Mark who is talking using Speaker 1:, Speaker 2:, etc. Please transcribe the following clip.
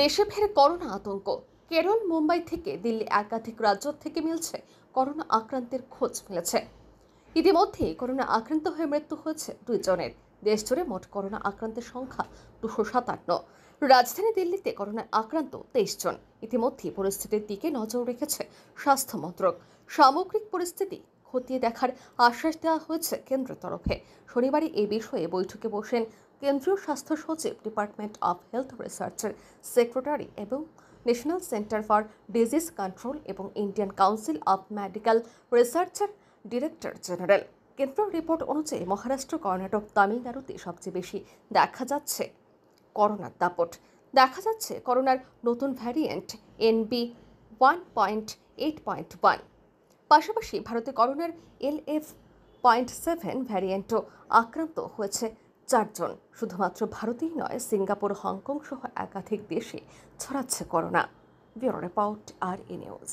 Speaker 1: দেশে ফের করোনা আতঙ্ক। কেরল, মুম্বাই থেকে দিল্লি একাধিক রাজ্য থেকে মিলছে করোনা আক্রান্তের খোঁজ মিলেছে। ইতিমধ্যে করোনা আক্রান্ত হয়ে মৃত্যু হয়েছে 2 জনের। দেশজুড়ে মোট করোনা আক্রান্তের সংখ্যা 257। রাজধানী দিল্লিতে করোনায় আক্রান্ত 23 জন। ইতিমধ্যে পরিস্থিতির দিকে নজর রেখেছে স্বাস্থ্য মন্ত্রক। সামগ্রিক পরিস্থিতি খতিয়ে দেখার আশ্বাস দেওয়া হয়েছে কেন্দ্রের তরফে। শনিবারই এই বিষয়ে বৈঠকে বসেন কেন্দ্রীয় স্বাস্থ্য সচিব, ডিপার্টমেন্ট অফ হেলথ রিসার্চের সেক্রেটারি এবং national centre for disease control এবং ইন্ডিয়ান কাউন্সিল অফ মেডিকেল রিসার্চের ডিরেক্টর জেনারেল। কেন্দ্র রিপোর্ট অনুযায়ী মহারাষ্ট্র, কর্ণাটক, তামিলনাড়ুতে সবচেয়ে বেশি দেখা যাচ্ছে করোনার দাপট। দেখা যাচ্ছে করোনার নতুন ভ্যারিয়েন্ট NB.1.8.1। পাশাপাশি ভারতে করোনার LF.7 ভ্যারিয়েন্টও আক্রান্ত হয়েছে 4 জন। শুধুমাত্র ভারতেই নয়, সিঙ্গাপুর, হংকং সহ একাধিক দেশে ছড়াচ্ছে corona. Bureau report, RE news.